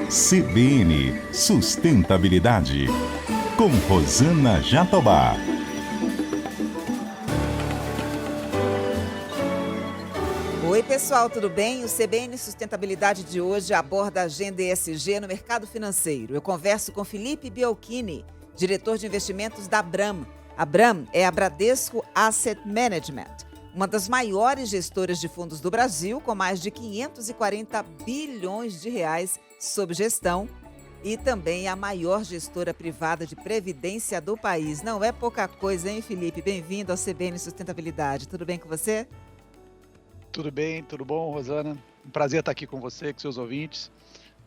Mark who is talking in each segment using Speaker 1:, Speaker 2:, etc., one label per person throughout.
Speaker 1: CBN Sustentabilidade, com Rosana Jatobá.
Speaker 2: Oi, pessoal, tudo bem? O CBN Sustentabilidade de hoje aborda a agenda ESG no mercado financeiro. Eu converso com Felipe Biolchini, diretor de investimentos da Abram. A Abram é a Bradesco Asset Management, uma das maiores gestoras de fundos do Brasil, com mais de 540 bilhões de reais sob gestão, e também a maior gestora privada de previdência do país. Não é pouca coisa, hein, Felipe? Bem-vindo ao CBN Sustentabilidade. Tudo bem com você?
Speaker 3: Tudo bem, tudo bom, Rosana? Um prazer estar aqui com você, com seus ouvintes,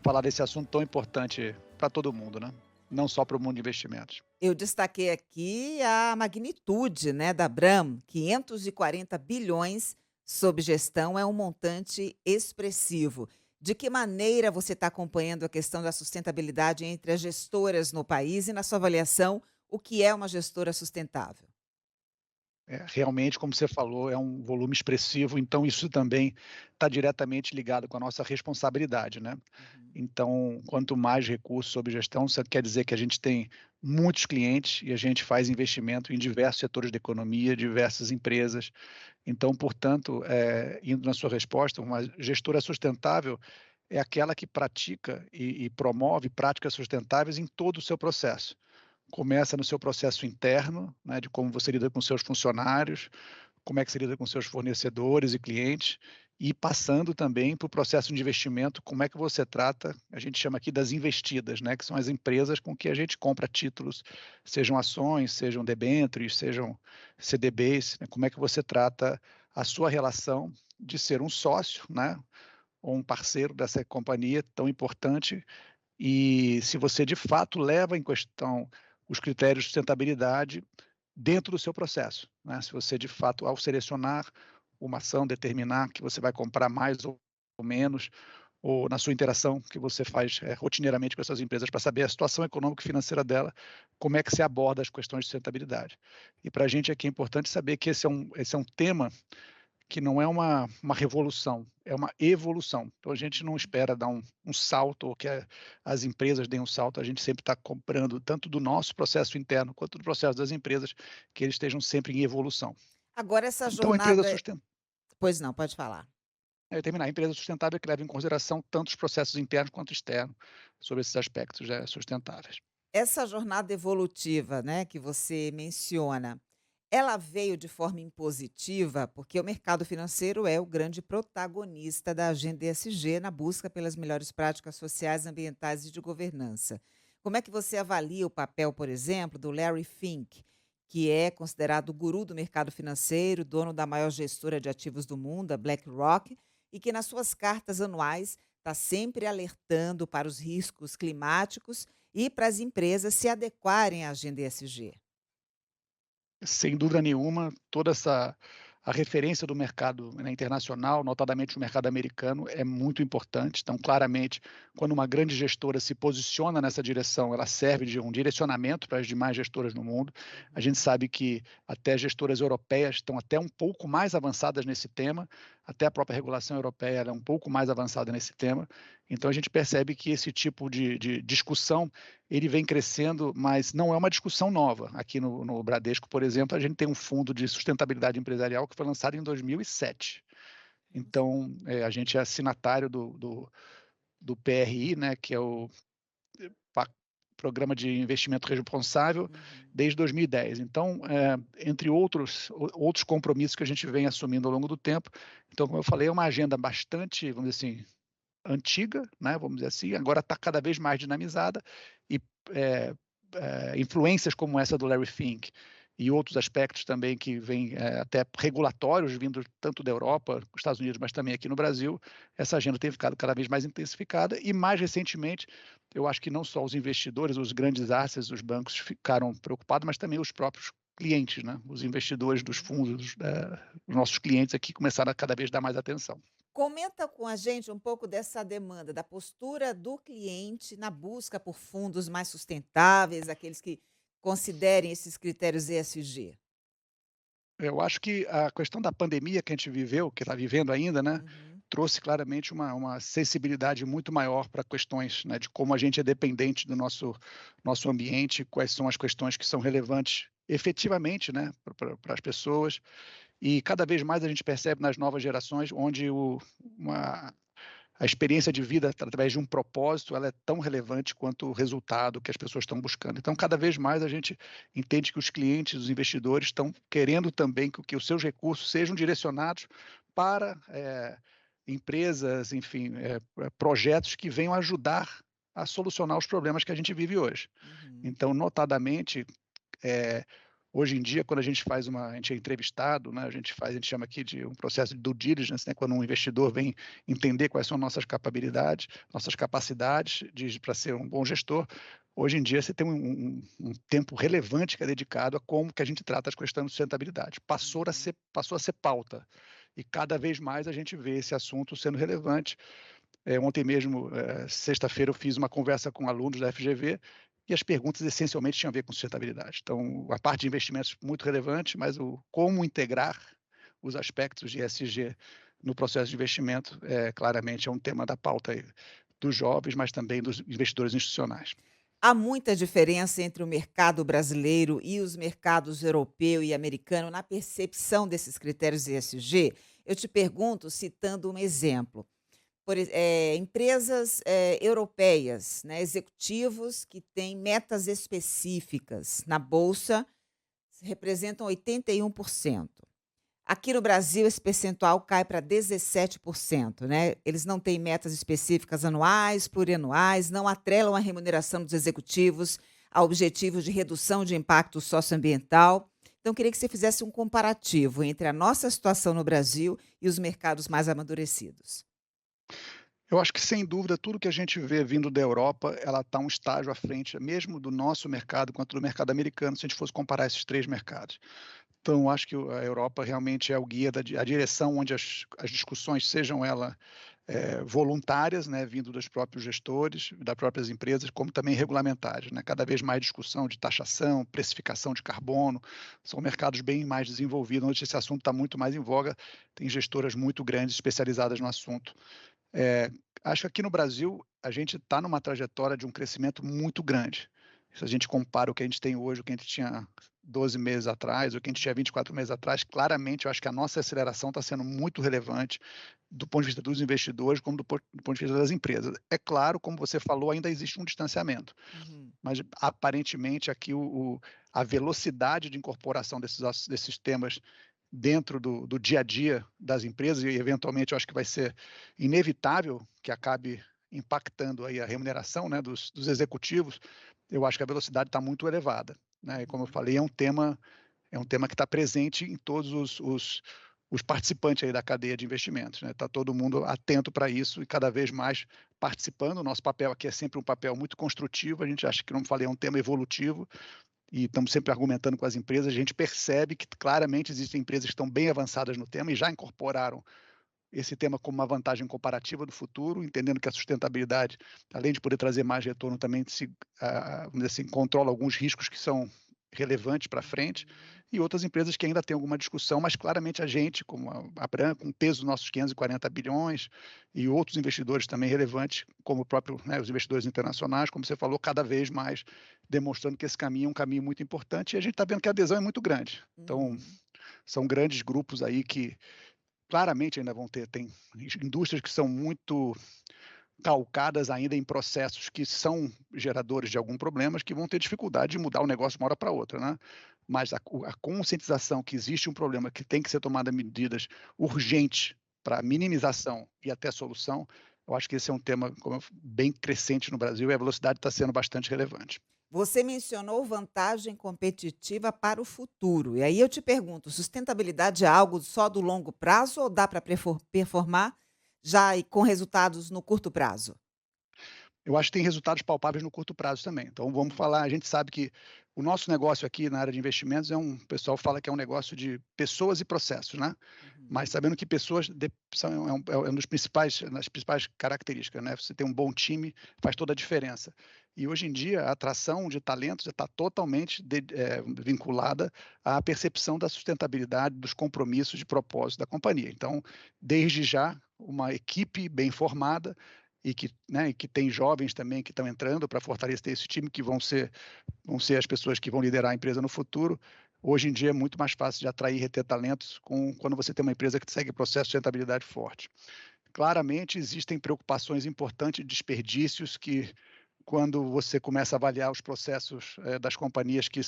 Speaker 3: falar desse assunto tão importante para todo mundo, né? Não só para o mundo de investimentos.
Speaker 2: Eu destaquei aqui a magnitude, né, da Abram, 540 bilhões sob gestão é um montante expressivo. De que maneira você está acompanhando a questão da sustentabilidade entre as gestoras no país e, na sua avaliação, o que é uma gestora sustentável?
Speaker 3: Realmente, como você falou, é um volume expressivo, então isso também está diretamente ligado com a nossa responsabilidade, né?
Speaker 2: Uhum.
Speaker 3: Então, quanto mais recursos sob gestão, isso quer dizer que a gente tem muitos clientes e a gente faz investimento em diversos setores da economia, diversas empresas. Então, portanto, indo na sua resposta, uma gestora sustentável é aquela que pratica e promove práticas sustentáveis em todo o seu processo. Começa no seu processo interno, né, de como você lida com seus funcionários, como é que você lida com seus fornecedores e clientes, e passando também para o processo de investimento, como é que você trata, a gente chama aqui das investidas, né, que são as empresas com que a gente compra títulos, sejam ações, sejam debêntures, sejam CDBs, né, como é que você trata a sua relação de ser um sócio, né, ou um parceiro dessa companhia tão importante, e se você de fato leva em questão os critérios de sustentabilidade dentro do seu processo, né? Se você de fato, ao selecionar uma ação, determinar que você vai comprar mais ou menos, ou na sua interação que você faz rotineiramente com essas empresas para saber a situação econômica e financeira dela, como é que se aborda as questões de sustentabilidade. E para a gente aqui é importante saber que esse é um tema que não é uma revolução, é uma evolução. Então a gente não espera dar um salto ou que as empresas deem um salto, a gente sempre está comprando tanto do nosso processo interno quanto do processo das empresas, que eles estejam sempre em evolução.
Speaker 2: Agora, essa
Speaker 3: Então a empresa
Speaker 2: jornada.
Speaker 3: sustentável,
Speaker 2: Pois não, pode falar.
Speaker 3: terminar, a empresa sustentável é que leva em consideração tanto os processos internos quanto externos sobre esses aspectos sustentáveis.
Speaker 2: Essa jornada evolutiva, né, que você menciona, ela veio de forma impositiva, porque o mercado financeiro é o grande protagonista da agenda ESG na busca pelas melhores práticas sociais, ambientais e de governança. Como é que você avalia o papel, por exemplo, do Larry Fink, que é considerado o guru do mercado financeiro, dono da maior gestora de ativos do mundo, a BlackRock, e que nas suas cartas anuais está sempre alertando para os riscos climáticos e para as empresas se adequarem à agenda ESG?
Speaker 3: Sem dúvida nenhuma, toda essa a referência do mercado, né, internacional, notadamente o mercado americano, é muito importante. Então, claramente, quando uma grande gestora se posiciona nessa direção, ela serve de um direcionamento para as demais gestoras no mundo. A gente sabe que até gestoras europeias estão até um pouco mais avançadas nesse tema, até a própria regulação europeia ela é um pouco mais avançada nesse tema. Então, a gente percebe que esse tipo de discussão ele vem crescendo, mas não é uma discussão nova. Aqui no Bradesco, por exemplo, a gente tem um fundo de sustentabilidade empresarial que foi lançado em 2007. Então, a gente é assinatário do PRI, né, que é o Pa- Programa de Investimento Responsável,
Speaker 2: Uhum.
Speaker 3: desde 2010. Então, entre outros compromissos que a gente vem assumindo ao longo do tempo. Então, como eu falei, é uma agenda bastante, vamos dizer assim, antiga, né, vamos dizer assim, agora está cada vez mais dinamizada e é, influências como essa do Larry Fink e outros aspectos também que vêm até regulatórios vindo tanto da Europa, dos Estados Unidos, mas também aqui no Brasil, essa agenda tem ficado cada vez mais intensificada e mais recentemente, eu acho que não só os investidores, os grandes assets, os bancos ficaram preocupados, mas também os próprios clientes, né? Os investidores dos fundos, os nossos clientes aqui começaram a cada vez dar mais atenção.
Speaker 2: Comenta com a gente um pouco dessa demanda, da postura do cliente na busca por fundos mais sustentáveis, aqueles que considerem esses critérios ESG.
Speaker 3: Eu acho que a questão da pandemia que a gente viveu, que está vivendo ainda, né,
Speaker 2: Uhum.
Speaker 3: trouxe claramente uma sensibilidade muito maior para questões, né, de como a gente é dependente do nosso ambiente, quais são as questões que são relevantes efetivamente, né, para as pessoas. E cada vez mais a gente percebe nas novas gerações onde uma a experiência de vida através de um propósito, ela é tão relevante quanto o resultado que as pessoas estão buscando. Então, cada vez mais a gente entende que os clientes, os investidores estão querendo também que os seus recursos sejam direcionados para empresas, enfim, projetos que venham ajudar a solucionar os problemas que a gente vive hoje.
Speaker 2: Uhum.
Speaker 3: Então, notadamente, eh, hoje em dia, quando a gente é entrevistado, né, a gente chama aqui de um processo de due diligence, né, quando um investidor vem entender quais são nossas capacidades, para ser um bom gestor. Hoje em dia, você tem um tempo relevante que é dedicado a como que a gente trata as questões de sustentabilidade.
Speaker 2: Uhum.
Speaker 3: Passou a ser pauta. E cada vez mais a gente vê esse assunto sendo relevante. Ontem mesmo, sexta-feira, eu fiz uma conversa com alunos da FGV e as perguntas essencialmente tinham a ver com sustentabilidade. Então, a parte de investimentos muito relevante, mas o como integrar os aspectos de ESG no processo de investimento, claramente é um tema da pauta aí dos jovens, mas também dos investidores institucionais.
Speaker 2: Há muita diferença entre o mercado brasileiro e os mercados europeu e americano na percepção desses critérios ESG? Eu te pergunto citando um exemplo. Empresas, europeias, né, executivos que têm metas específicas na bolsa representam 81%. Aqui no Brasil, esse percentual cai para 17%, né. Eles não têm metas específicas anuais, plurianuais, não atrelam a remuneração dos executivos a objetivos de redução de impacto socioambiental. Então, queria que você fizesse um comparativo entre a nossa situação no Brasil e os mercados mais amadurecidos.
Speaker 3: Eu acho que, sem dúvida, tudo que a gente vê vindo da Europa, ela está um estágio à frente, mesmo do nosso mercado, quanto do mercado americano, se a gente fosse comparar esses 3 mercados. Então, acho que a Europa realmente é o guia a direção onde as discussões, sejam elas voluntárias, né, vindo dos próprios gestores, das próprias empresas, como também regulamentares, né? Cada vez mais discussão de taxação, precificação de carbono, são mercados bem mais desenvolvidos, onde esse assunto está muito mais em voga, tem gestoras muito grandes especializadas no assunto. Eh, Acho que aqui no Brasil, a gente está numa trajetória de um crescimento muito grande. Se a gente compara o que a gente tem hoje, o que a gente tinha 12 meses atrás, o que a gente tinha 24 meses atrás, claramente eu acho que a nossa aceleração está sendo muito relevante do ponto de vista dos investidores, como do ponto de vista das empresas. É claro, como você falou, ainda existe um distanciamento,
Speaker 2: Uhum.
Speaker 3: mas aparentemente aqui a velocidade de incorporação desses temas dentro do dia a dia das empresas, e eventualmente eu acho que vai ser inevitável que acabe impactando aí a remuneração, né, dos executivos. Eu acho que a velocidade está muito elevada, né, e como eu
Speaker 2: Uhum.
Speaker 3: falei, é um tema que está presente em todos os participantes aí da cadeia de investimentos, né, está todo mundo atento para isso e cada vez mais participando. O nosso papel aqui é sempre um papel muito construtivo, a gente acha que, não falei, é um tema evolutivo, e estamos sempre argumentando com as empresas. A gente percebe que claramente existem empresas que estão bem avançadas no tema e já incorporaram esse tema como uma vantagem comparativa do futuro, entendendo que a sustentabilidade, além de poder trazer mais retorno, também vamos dizer assim, controla alguns riscos que são relevantes para frente,
Speaker 2: Uhum.
Speaker 3: e outras empresas que ainda têm alguma discussão, mas claramente a gente, como a Bran, com o peso dos nossos 540 bilhões, e outros investidores também relevantes, como o próprio, né, os investidores internacionais, como você falou, cada vez mais demonstrando que esse caminho é um caminho muito importante, e a gente está vendo que a adesão é muito grande. Então,
Speaker 2: Uhum.
Speaker 3: são grandes grupos aí que claramente ainda tem indústrias que são muito calcadas ainda em processos que são geradores de algum problemas, que vão ter dificuldade de mudar o negócio de uma hora para outra, né. Mas a conscientização que existe um problema, que tem que ser tomada medidas urgentes para minimização e até solução, eu acho que esse é um tema, bem crescente no Brasil, e a velocidade está sendo bastante relevante.
Speaker 2: Você mencionou vantagem competitiva para o futuro. E aí eu te pergunto, sustentabilidade é algo só do longo prazo ou dá para performar já e com resultados no curto prazo?
Speaker 3: Eu acho que tem resultados palpáveis no curto prazo também. Então vamos
Speaker 2: Hum,
Speaker 3: falar, a gente sabe que o nosso negócio aqui na área de investimentos o pessoal fala que é um negócio de pessoas e processos, né? Mas
Speaker 2: uhum.
Speaker 3: sabendo que pessoas é um dos principais, das principais características, né? Você ter um bom time faz toda a diferença. E hoje em dia a atração de talentos está totalmente vinculada à percepção da sustentabilidade, dos compromissos de propósito da companhia. Então, desde já, uma equipe bem formada e que tem jovens também que estão entrando para fortalecer esse time, que vão ser as pessoas que vão liderar a empresa no futuro. Hoje em dia é muito mais fácil de atrair e reter talentos quando você tem uma empresa que segue processo de rentabilidade forte. Claramente existem preocupações importantes de desperdícios que, quando você começa a avaliar os processos das companhias que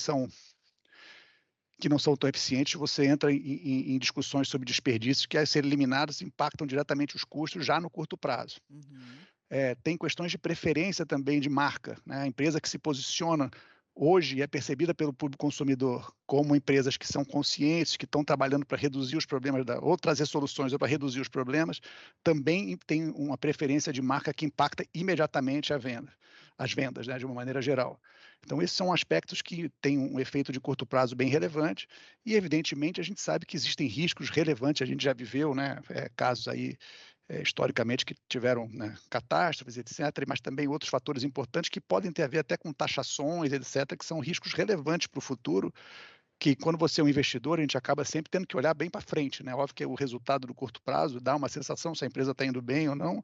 Speaker 3: não são tão eficientes, você entra em discussões sobre desperdícios que, ao ser eliminados, impactam diretamente os custos já no curto prazo.
Speaker 2: Uhum.
Speaker 3: Tem questões de preferência também de marca, né? A empresa que se posiciona hoje e é percebida pelo público consumidor como empresas que são conscientes, que estão trabalhando para reduzir os problemas ou trazer soluções ou para reduzir os problemas, também tem uma preferência de marca que impacta imediatamente as vendas, né, de uma maneira geral. Então, esses são aspectos que têm um efeito de curto prazo bem relevante e, evidentemente, a gente sabe que existem riscos relevantes, a gente já viveu, né, casos aí historicamente que tiveram, né, catástrofes, etc., mas também outros fatores importantes que podem ter a ver até com taxações, etc., que são riscos relevantes para o futuro, que quando você é um investidor, a gente acaba sempre tendo que olhar bem para frente, né? Óbvio que o resultado do curto prazo dá uma sensação se a empresa está indo bem ou não,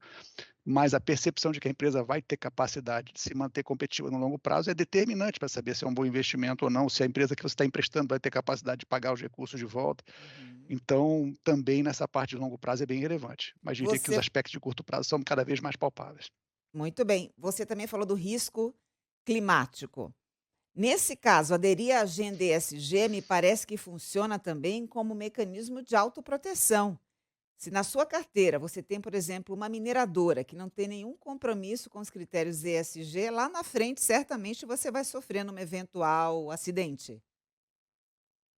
Speaker 3: mas a percepção de que a empresa vai ter capacidade de se manter competitiva no longo prazo é determinante para saber se é um bom investimento ou não, se a empresa que você está emprestando vai ter capacidade de pagar os recursos de volta.
Speaker 2: Uhum.
Speaker 3: Então, também nessa parte de longo prazo é bem relevante, mas diria que os
Speaker 2: Você
Speaker 3: aspectos de curto prazo são cada vez mais palpáveis.
Speaker 2: Muito bem. Você também falou do risco climático. Nesse caso, aderir à agenda ESG me parece que funciona também como mecanismo de autoproteção. Se na sua carteira você tem, por exemplo, uma mineradora que não tem nenhum compromisso com os critérios ESG, lá na frente certamente você vai sofrer num eventual acidente.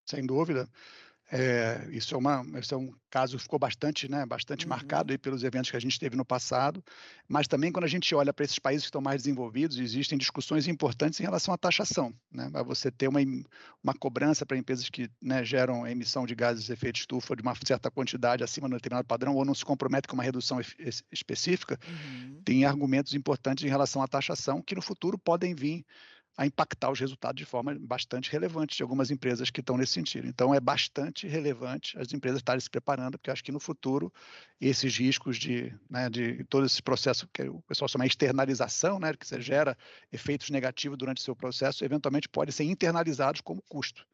Speaker 3: Sem dúvida. Isso é um caso que ficou bastante marcado
Speaker 2: Uhum.
Speaker 3: aí pelos eventos que a gente teve no passado, mas também quando a gente olha para esses países que estão mais desenvolvidos, existem discussões importantes em relação à taxação, né, para você ter uma cobrança para empresas que, né, geram emissão de gases de efeito estufa de uma certa quantidade acima de um determinado padrão ou não se compromete com uma redução específica,
Speaker 2: Uhum.
Speaker 3: tem argumentos importantes em relação à taxação que no futuro podem vir a impactar os resultados de forma bastante relevante de algumas empresas que estão nesse sentido. Então, é bastante relevante as empresas estarem se preparando, porque eu acho que no futuro esses riscos de todo esse processo que o pessoal chama de externalização, né, que você
Speaker 2: Uhum.
Speaker 3: gera efeitos negativos durante o seu processo, eventualmente podem ser internalizados como custo.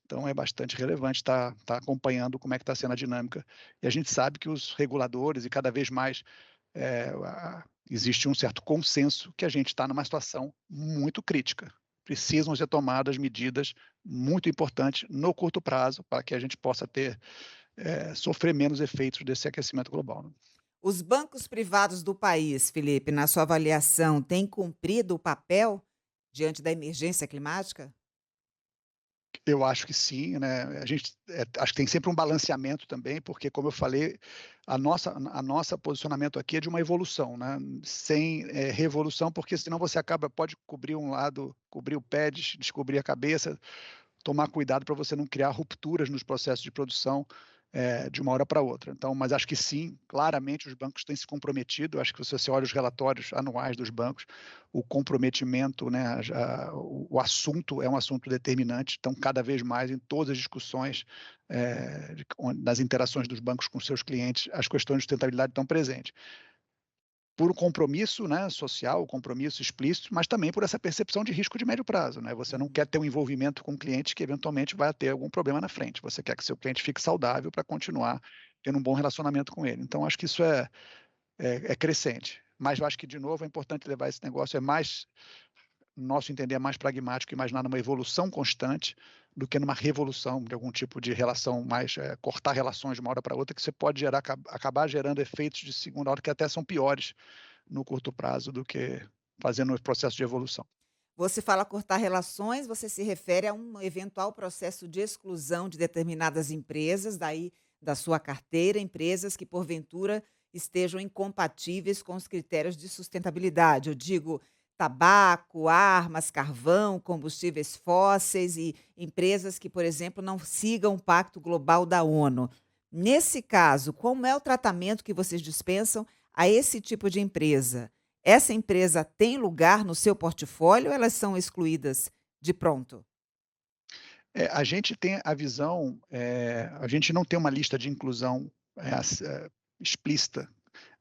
Speaker 3: Então, é bastante relevante estar acompanhando como é que está sendo a dinâmica. E a gente sabe que os reguladores, e cada vez mais existe um certo consenso que a gente está numa situação muito crítica. Precisam ser tomadas medidas muito importantes no curto prazo para que a gente possa sofrer menos efeitos desse aquecimento global, né?
Speaker 2: Os bancos privados do país, Felipe, na sua avaliação, têm cumprido o papel diante da emergência climática?
Speaker 3: Eu acho que sim, né? A gente acho que tem sempre um balanceamento também, porque, como eu falei, a nossa posicionamento aqui é de uma evolução, né? Sem revolução, porque senão você pode cobrir um lado, cobrir o pé, descobrir a cabeça, tomar cuidado para você não criar rupturas nos processos de produção de uma hora para outra. Então, mas acho que sim, claramente os bancos têm se comprometido. Acho que se você olha os relatórios anuais dos bancos, o comprometimento, né, o assunto é um assunto determinante. Então, cada vez mais em todas as discussões das interações dos bancos com seus clientes, as questões de sustentabilidade estão presentes por um compromisso, né, social, um compromisso explícito, mas também por essa percepção de risco de médio prazo, né? Você não quer
Speaker 2: Uhum.
Speaker 3: ter um envolvimento com um cliente que eventualmente vai ter algum problema na frente. Você quer que seu cliente fique saudável para continuar tendo um bom relacionamento com ele. Então, acho que isso é crescente. Mas eu acho que, de novo, é importante levar esse negócio, no nosso entender, é mais pragmático imaginar numa evolução constante do que numa revolução de algum tipo de relação mais, cortar relações de uma hora para outra, que você pode acabar gerando efeitos de segunda hora que até são piores no curto prazo do que fazendo o processo de evolução.
Speaker 2: Você fala cortar relações, você se refere a um eventual processo de exclusão de determinadas empresas, daí da sua carteira, empresas que porventura estejam incompatíveis com os critérios de sustentabilidade. Eu digo tabaco, armas, carvão, combustíveis fósseis e empresas que, por exemplo, não sigam o Pacto Global da ONU. Nesse caso, como é o tratamento que vocês dispensam a esse tipo de empresa? Essa empresa tem lugar no seu portfólio ou elas são excluídas de pronto?
Speaker 3: A gente tem a visão, a gente não tem uma lista de inclusão, explícita.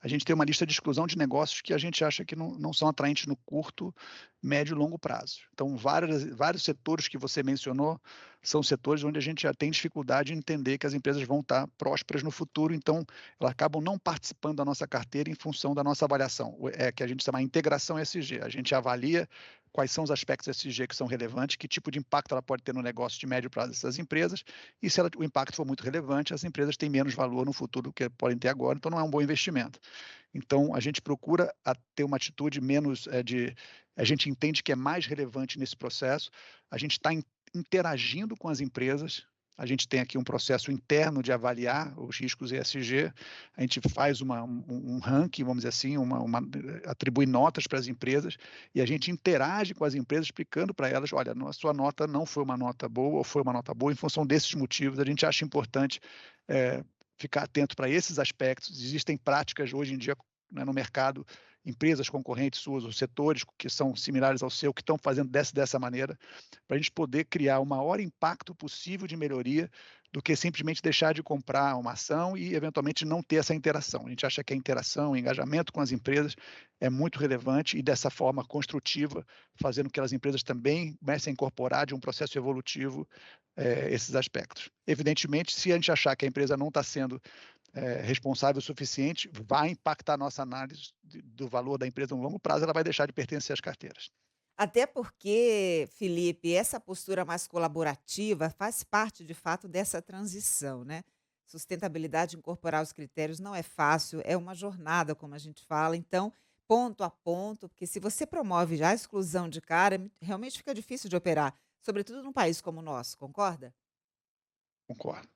Speaker 3: A gente tem uma lista de exclusão de negócios que a gente acha que não são atraentes no curto, médio e longo prazo. Então, vários setores que você mencionou são setores onde a gente já tem dificuldade em entender que as empresas vão estar prósperas no futuro, então elas acabam não participando da nossa carteira em função da nossa avaliação, que a gente chama de integração ESG. A gente avalia quais são os aspectos ESG que são relevantes, que tipo de impacto ela pode ter no negócio de médio prazo dessas empresas, e se o impacto for muito relevante, as empresas têm menos valor no futuro do que podem ter agora, então não é um bom investimento. Então, a gente procura ter uma atitude menos a gente entende que é mais relevante nesse processo, a gente está interagindo com as empresas, a gente tem aqui um processo interno de avaliar os riscos ESG, a gente faz um ranking, vamos dizer assim, atribui notas para as empresas, e a gente interage com as empresas explicando para elas, olha, a sua nota não foi uma nota boa, ou foi uma nota boa, em função desses motivos, a gente acha importante ficar atento para esses aspectos. Existem práticas hoje em dia, né, no mercado, empresas concorrentes suas, ou setores que são similares ao seu, que estão fazendo dessa maneira, para a gente poder criar o maior impacto possível de melhoria do que simplesmente deixar de comprar uma ação e, eventualmente, não ter essa interação. A gente acha que a interação, o engajamento com as empresas é muito relevante e, dessa forma construtiva, fazendo com que as empresas também comecem a incorporar de um processo evolutivo esses aspectos. Evidentemente, se a gente achar que a empresa não está sendo responsável o suficiente, vai impactar a nossa análise do valor da empresa no longo prazo, ela vai deixar de pertencer às carteiras.
Speaker 2: Até porque, Felipe, essa postura mais colaborativa faz parte, de fato, dessa transição, né? Sustentabilidade, incorporar os critérios não é fácil, é uma jornada, como a gente fala. Então, ponto a ponto, porque se você promove já a exclusão de cara, realmente fica difícil de operar, sobretudo num país como o nosso, concorda?
Speaker 3: Concordo.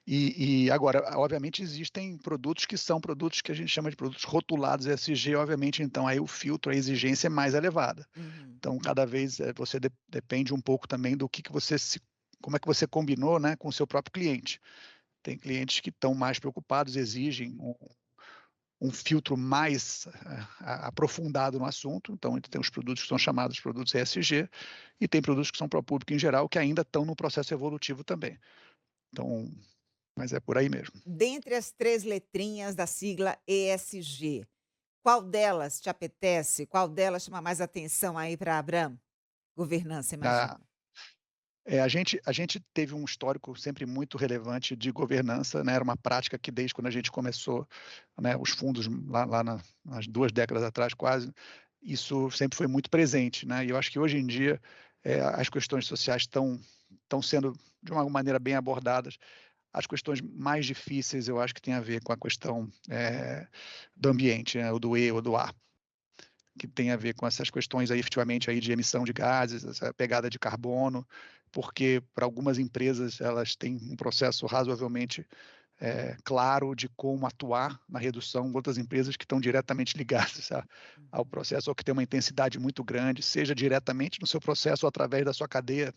Speaker 3: E agora, obviamente, existem produtos que são produtos que a gente chama de produtos rotulados ESG, obviamente, então aí o filtro, a exigência é mais elevada.
Speaker 2: Uhum.
Speaker 3: Então, cada vez você depende um pouco também do que você como é que você combinou, né, com o seu próprio cliente. Tem clientes que estão mais preocupados, exigem um filtro mais aprofundado no assunto, então a gente tem os produtos que são chamados de produtos ESG, e tem produtos que são para o público em geral, que ainda estão no processo evolutivo também. Então, mas é por aí mesmo.
Speaker 2: Dentre as 3 letrinhas da sigla ESG, qual delas te apetece? Qual delas chama mais atenção aí para a Abram? Governança,
Speaker 3: A,
Speaker 2: imagino.
Speaker 3: a gente teve um histórico sempre muito relevante de governança, né? Era uma prática que desde quando a gente começou, né, os fundos lá nas 2 décadas atrás quase, isso sempre foi muito presente, né? E eu acho que hoje em dia as questões sociais estão sendo de uma maneira bem abordadas. As questões mais difíceis eu acho que tem a ver com a questão do ambiente, né, ou do E ou do A, que tem a ver com essas questões aí, efetivamente, aí de emissão de gases, essa pegada de carbono, porque para algumas empresas elas têm um processo razoavelmente claro de como atuar na redução, outras empresas que estão diretamente ligadas ao
Speaker 2: Uhum.
Speaker 3: processo ou que têm uma intensidade muito grande, seja diretamente no seu processo ou através da sua cadeia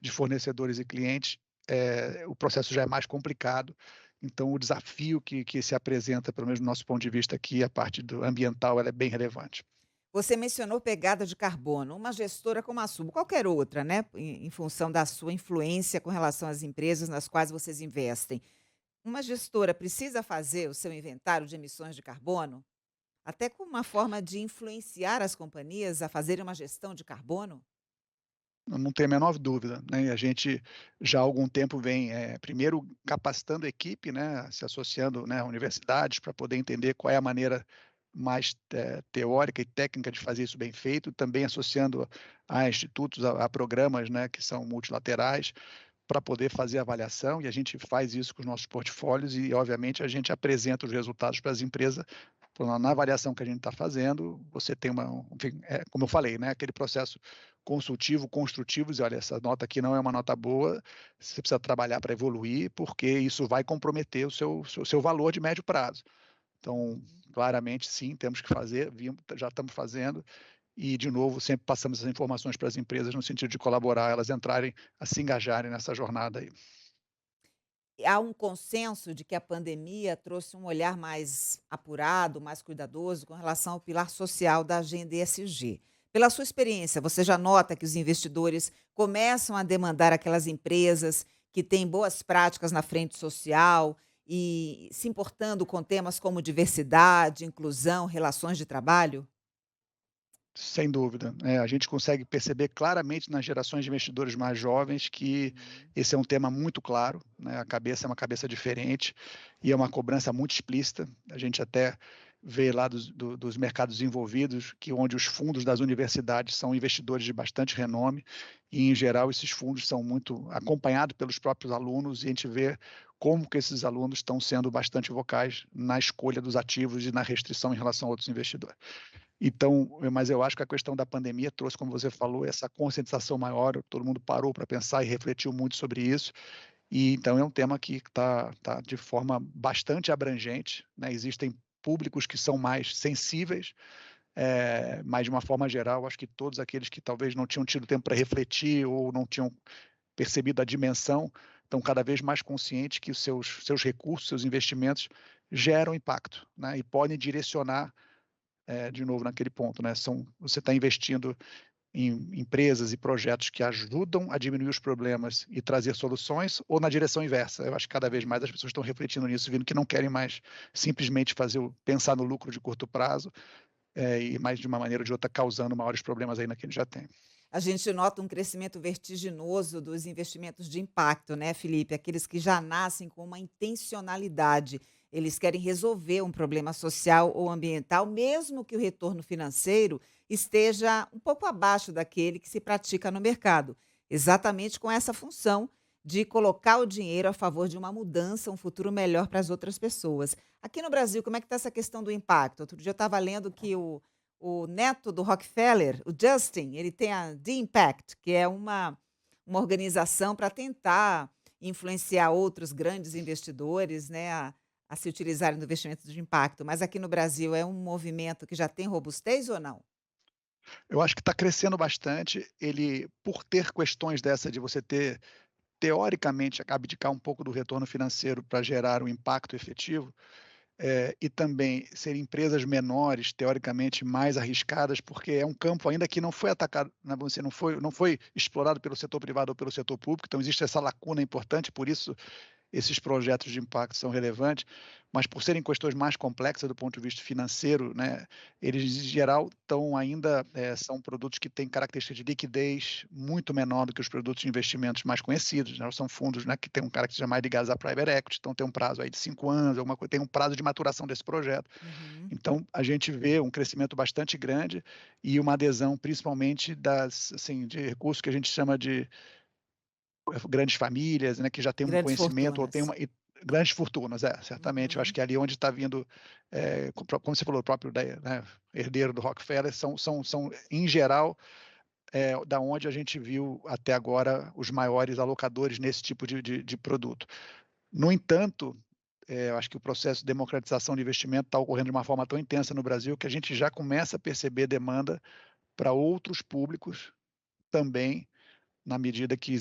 Speaker 3: de fornecedores e clientes, o processo já é mais complicado. Então, o desafio que se apresenta, pelo menos do nosso ponto de vista aqui, a parte do ambiental, ela é bem relevante.
Speaker 2: Você mencionou pegada de carbono. Uma gestora como a sua, qualquer outra, né, em função da sua influência com relação às empresas nas quais vocês investem. Uma gestora precisa fazer o seu inventário de emissões de carbono, até como uma forma de influenciar as companhias a fazerem uma gestão de carbono?
Speaker 3: Não tem a menor dúvida, né? E a gente já há algum tempo vem, primeiro capacitando a equipe, né, se associando, né, a universidades para poder entender qual é a maneira mais teórica e técnica de fazer isso bem feito, também associando a institutos, a programas, né, que são multilaterais, para poder fazer a avaliação, e a gente faz isso com os nossos portfólios e, obviamente, a gente apresenta os resultados para as empresas. Então, na avaliação que a gente está fazendo, você tem enfim, como eu falei, né, aquele processo consultivo, construtivo, dizer, olha, essa nota aqui não é uma nota boa, você precisa trabalhar para evoluir, porque isso vai comprometer o seu valor de médio prazo. Então,
Speaker 2: Uhum.
Speaker 3: claramente, sim, temos que fazer, já estamos fazendo, e, de novo, sempre passamos essas informações para as empresas no sentido de colaborar, elas entrarem, a se engajarem nessa jornada aí.
Speaker 2: Há um consenso de que a pandemia trouxe um olhar mais apurado, mais cuidadoso com relação ao pilar social da agenda ESG. Pela sua experiência, você já nota que os investidores começam a demandar aquelas empresas que têm boas práticas na frente social e se importando com temas como diversidade, inclusão, relações de trabalho?
Speaker 3: Sem dúvida. A gente consegue perceber claramente nas gerações de investidores mais jovens que
Speaker 2: Uhum.
Speaker 3: esse é um tema muito claro, né, a cabeça é uma cabeça diferente e é uma cobrança muito explícita. A gente até vê lá dos mercados envolvidos que onde os fundos das universidades são investidores de bastante renome e, em geral, esses fundos são muito acompanhados pelos próprios alunos e a gente vê como que esses alunos estão sendo bastante vocais na escolha dos ativos e na restrição em relação a outros investidores. Então, mas eu acho que a questão da pandemia trouxe, como você falou, essa conscientização maior, todo mundo parou para pensar e refletiu muito sobre isso, e então é um tema que está de forma bastante abrangente, né, existem públicos que são mais sensíveis, mas de uma forma geral, acho que todos aqueles que talvez não tinham tido tempo para refletir ou não tinham percebido a dimensão, estão cada vez mais conscientes que os seus recursos, seus investimentos geram impacto, né, e podem direcionar de novo naquele ponto, né, você está investindo em empresas e projetos que ajudam a diminuir os problemas e trazer soluções, ou na direção inversa. Eu acho que cada vez mais as
Speaker 2: Uhum.
Speaker 3: pessoas estão refletindo nisso, vendo que não querem mais simplesmente pensar no lucro de curto prazo, e mais de uma maneira ou de outra causando maiores problemas ainda que ele já tem.
Speaker 2: A gente nota um crescimento vertiginoso dos investimentos de impacto, né, Felipe? Aqueles que já nascem com uma intencionalidade. Eles querem resolver um problema social ou ambiental, mesmo que o retorno financeiro esteja um pouco abaixo daquele que se pratica no mercado. Exatamente com essa função de colocar o dinheiro a favor de uma mudança, um futuro melhor para as outras pessoas. Aqui no Brasil, como é que está essa questão do impacto? Outro dia eu estava lendo que o neto do Rockefeller, o Justin, ele tem a The Impact, que é uma organização para tentar influenciar outros grandes investidores, né, a se utilizarem do investimento de impacto. Mas aqui no Brasil é um movimento que já tem robustez ou não?
Speaker 3: Eu acho que está crescendo bastante, ele por ter questões dessa de você ter, teoricamente, abdicar um pouco do retorno financeiro para gerar um impacto efetivo, e também ser empresas menores, teoricamente mais arriscadas, porque é um campo ainda que não foi atacado, né, vamos dizer, não foi explorado pelo setor privado ou pelo setor público, então existe essa lacuna importante, por isso esses projetos de impacto são relevantes, mas por serem questões mais complexas do ponto de vista financeiro, né, eles em geral estão ainda, são produtos que têm característica de liquidez muito menor do que os produtos de investimentos mais conhecidos, né, são fundos, né, que têm um característica mais ligados à private equity, então tem um prazo aí de 5 anos, alguma coisa, tem um prazo de maturação desse projeto.
Speaker 2: Uhum.
Speaker 3: Então a gente vê um crescimento bastante grande e uma adesão principalmente assim, de recursos que a gente chama de grandes famílias, né, que já têm um
Speaker 2: Grandes
Speaker 3: conhecimento ou têm
Speaker 2: fortunas.
Speaker 3: uma grandes fortunas, certamente, eu acho
Speaker 2: Uhum.
Speaker 3: que é ali onde está vindo, como você falou, o próprio né, herdeiro do Rockefeller, são em geral, da onde a gente viu até agora os maiores alocadores nesse tipo de produto. No entanto, eu acho que o processo de democratização de investimento está ocorrendo de uma forma tão intensa no Brasil que a gente já começa a perceber demanda para outros públicos também na medida que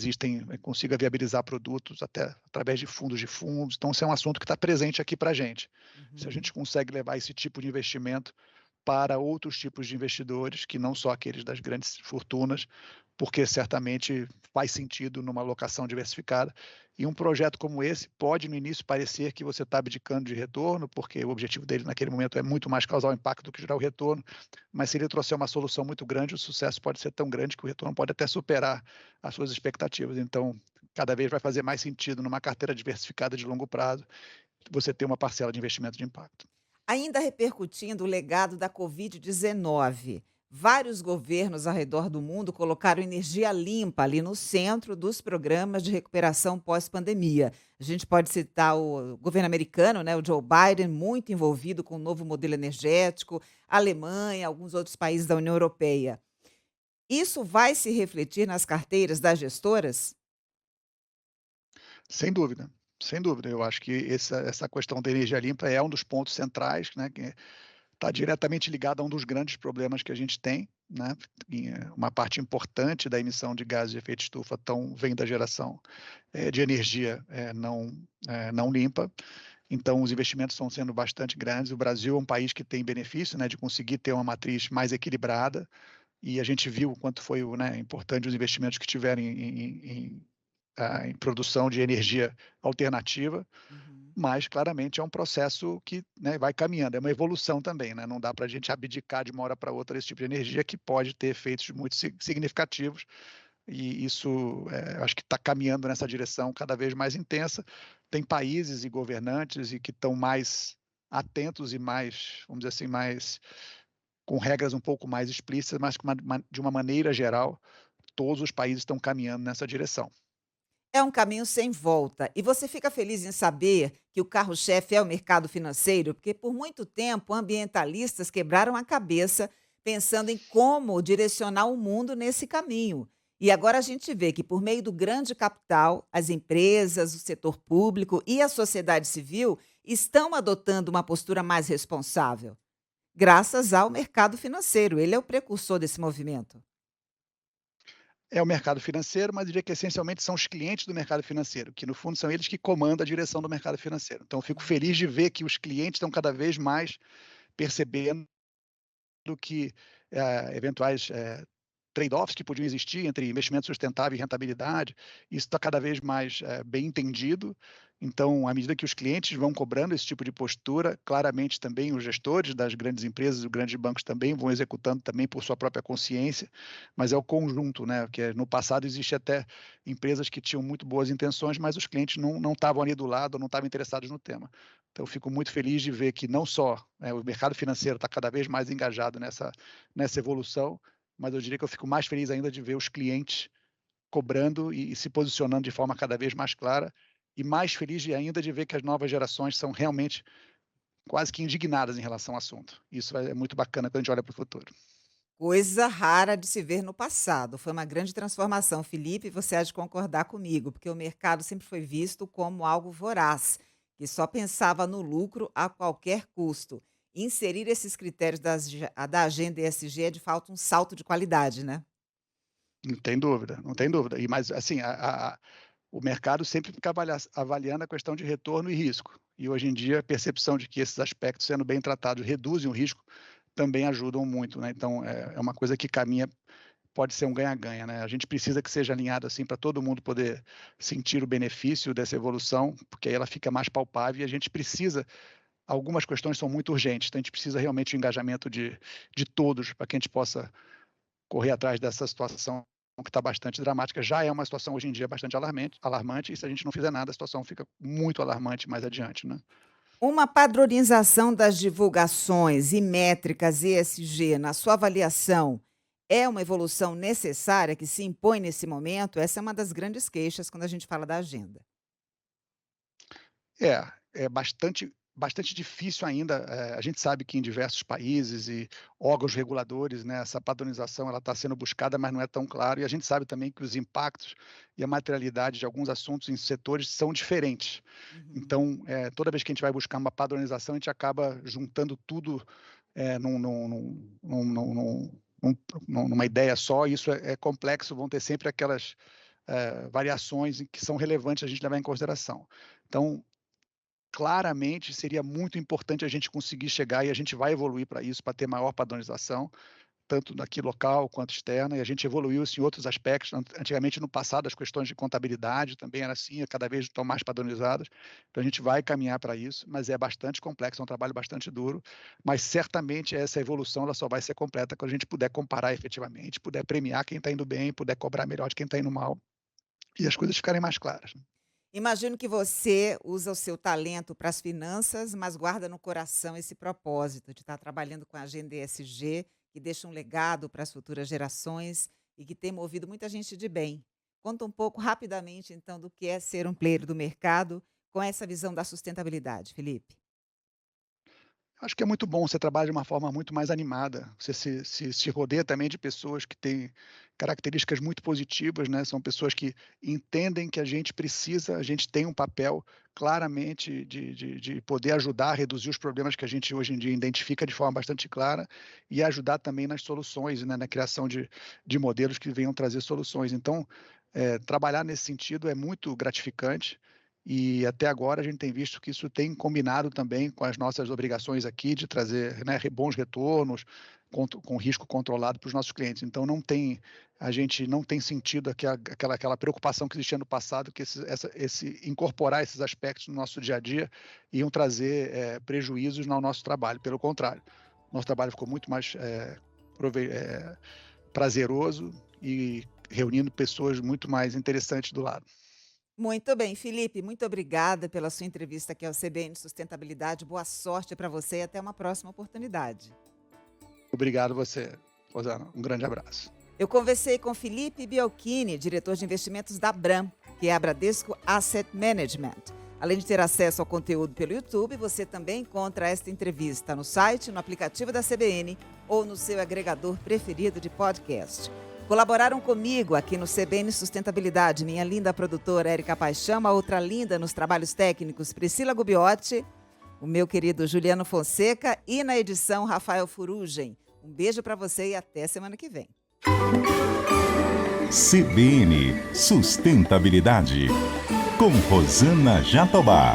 Speaker 3: consiga viabilizar produtos até através de fundos, então isso é um assunto que está presente aqui para a gente. Se a
Speaker 2: Uhum.
Speaker 3: gente consegue levar esse tipo de investimento para outros tipos de investidores, que não só aqueles das grandes fortunas, porque certamente faz sentido numa alocação diversificada. E um projeto como esse pode, no início, parecer que você está abdicando de retorno, porque o objetivo dele naquele momento é muito mais causar o impacto do que gerar o retorno, mas se ele trouxer uma solução muito grande, o sucesso pode ser tão grande que o retorno pode até superar as suas expectativas. Então, cada vez vai fazer mais sentido numa carteira diversificada de longo prazo, você ter uma parcela de investimento de impacto.
Speaker 2: Ainda repercutindo o legado da Covid-19, vários governos ao redor do mundo colocaram energia limpa ali no centro dos programas de recuperação pós-pandemia. A gente pode citar o governo americano, né, o Joe Biden, muito envolvido com o novo modelo energético, a Alemanha, alguns outros países da União Europeia. Isso vai se refletir nas carteiras das gestoras?
Speaker 3: Sem dúvida. Sem dúvida, eu acho que essa questão da energia limpa é um dos pontos centrais, né, que está diretamente ligado a um dos grandes problemas que a gente tem, né, uma parte importante da emissão de gases de efeito estufa vem da geração, de energia, não limpa. Então os investimentos estão sendo bastante grandes. O Brasil é um país que tem benefício, né, de conseguir ter uma matriz mais equilibrada, e a gente viu o quanto foi, né, importante os investimentos que tiveram em produção de energia alternativa,
Speaker 2: Uhum.
Speaker 3: mas claramente é um processo que, né, vai caminhando, é uma evolução também, né, não dá para a gente abdicar de uma hora para outra desse tipo de energia que pode ter efeitos muito significativos, e isso, acho que está caminhando nessa direção cada vez mais intensa. Tem países e governantes que estão mais atentos e mais, vamos dizer assim, mais com regras um pouco mais explícitas, mas de uma maneira geral, todos os países estão caminhando nessa direção.
Speaker 2: É um caminho sem volta. E você fica feliz em saber que o carro-chefe é o mercado financeiro? Porque por muito tempo ambientalistas quebraram a cabeça pensando em como direcionar o mundo nesse caminho. E agora a gente vê que, por meio do grande capital, as empresas, o setor público e a sociedade civil estão adotando uma postura mais responsável, graças ao mercado financeiro. Ele é o precursor desse movimento.
Speaker 3: É o mercado financeiro, mas diria que essencialmente são os clientes do mercado financeiro, que no fundo são eles que comandam a direção do mercado financeiro. Então eu fico feliz de ver que os clientes estão cada vez mais percebendo que eventuais trade-offs que podiam existir entre investimento sustentável e rentabilidade, isso está cada vez mais bem entendido. Então, à medida que os clientes vão cobrando esse tipo de postura, claramente também os gestores das grandes empresas, os grandes bancos também vão executando também por sua própria consciência, mas é o conjunto, né? Porque no passado existe até empresas que tinham muito boas intenções, mas os clientes não estavam ali do lado, não estavam interessados no tema. Então, eu fico muito feliz de ver que não só o mercado financeiro está cada vez mais engajado nessa evolução, mas eu diria que eu fico mais feliz ainda de ver os clientes cobrando e se posicionando de forma cada vez mais clara, e mais feliz ainda de ver que as novas gerações são realmente quase que indignadas em relação ao assunto. Isso é muito bacana quando a gente olha para o futuro.
Speaker 2: Coisa rara de se ver no passado. Foi uma grande transformação. Felipe, você há de concordar comigo, porque o mercado sempre foi visto como algo voraz, que só pensava no lucro a qualquer custo. Inserir esses critérios da agenda ESG é de fato um salto de qualidade, né?
Speaker 3: Não tem dúvida, não tem dúvida. E mas assim, o mercado sempre fica avaliando a questão de retorno e risco. E hoje em dia a percepção de que esses aspectos sendo bem tratados reduzem o risco também ajudam muito, né. Então é uma coisa que caminha, pode ser um ganha-ganha, né. A gente precisa que seja alinhado, assim, para todo mundo poder sentir o benefício dessa evolução, porque aí ela fica mais palpável e a gente precisa, algumas questões são muito urgentes, então a gente precisa realmente o engajamento de todos para que a gente possa correr atrás dessa situação que está bastante dramática. Já é uma situação hoje em dia bastante alarmante, e se a gente não fizer nada, a situação fica muito alarmante mais adiante, né.
Speaker 2: Uma padronização das divulgações e métricas ESG, na sua avaliação, é uma evolução necessária que se impõe nesse momento? Essa é uma das grandes queixas quando a gente fala da agenda.
Speaker 3: É bastante difícil ainda, a gente sabe que em diversos países e órgãos reguladores, né, essa padronização ela está sendo buscada, mas não é tão claro, e a gente sabe também que os impactos e a materialidade de alguns assuntos em setores são diferentes.
Speaker 2: Uhum.
Speaker 3: Então, toda vez que a gente vai buscar uma padronização, a gente acaba juntando tudo, numa ideia só, e isso é complexo, vão ter sempre aquelas, variações que são relevantes a gente levar em consideração. Então, claramente seria muito importante a gente conseguir chegar, e a gente vai evoluir para isso, para ter maior padronização, tanto daqui local quanto externa, e a gente evoluiu isso em outros aspectos. Antigamente, no passado, as questões de contabilidade também era assim, cada vez estão mais padronizadas, então a gente vai caminhar para isso, mas é bastante complexo, é um trabalho bastante duro, mas certamente essa evolução ela só vai ser completa quando a gente puder comparar efetivamente, puder premiar quem está indo bem, puder cobrar melhor de quem está indo mal, e as coisas ficarem mais claras, né.
Speaker 2: Imagino que você usa o seu talento para as finanças, mas guarda no coração esse propósito de estar trabalhando com a agenda ESG, que deixa um legado para as futuras gerações e que tem movido muita gente de bem. Conta um pouco rapidamente, então, do que é ser um player do mercado com essa visão da sustentabilidade, Felipe.
Speaker 3: Acho que é muito bom, você trabalha de uma forma muito mais animada, você se rodeia também de pessoas que têm características muito positivas, né, são pessoas que entendem que a gente tem um papel claramente de poder ajudar a reduzir os problemas que a gente hoje em dia identifica de forma bastante clara, e ajudar também nas soluções, né, na criação de modelos que venham trazer soluções. Então, trabalhar nesse sentido é muito gratificante, e até agora a gente tem visto que isso tem combinado também com as nossas obrigações aqui de trazer, né, bons retornos, com risco controlado para os nossos clientes. Então a gente não tem sentido aquela preocupação que existia no passado, que incorporar esses aspectos no nosso dia a dia iam trazer prejuízos no nosso trabalho. Pelo contrário, nosso trabalho ficou muito mais prazeroso e reunindo pessoas muito mais interessantes do lado.
Speaker 2: Muito bem, Felipe, muito obrigada pela sua entrevista aqui ao CBN Sustentabilidade. Boa sorte para você e até uma próxima oportunidade.
Speaker 3: Obrigado você, Rosana. Um grande abraço.
Speaker 2: Eu conversei com Felipe Bielchini, diretor de investimentos da Bram, que é a Bradesco Asset Management. Além de ter acesso ao conteúdo pelo YouTube, você também encontra esta entrevista no site, no aplicativo da CBN ou no seu agregador preferido de podcast. Colaboraram comigo aqui no CBN Sustentabilidade, minha linda produtora Érica Paixão, a outra linda nos trabalhos técnicos Priscila Gubiotti, o meu querido Juliano Fonseca e na edição Rafael Furugem. Um beijo para você e até semana que vem.
Speaker 1: CBN Sustentabilidade, com Rosana Jatobá.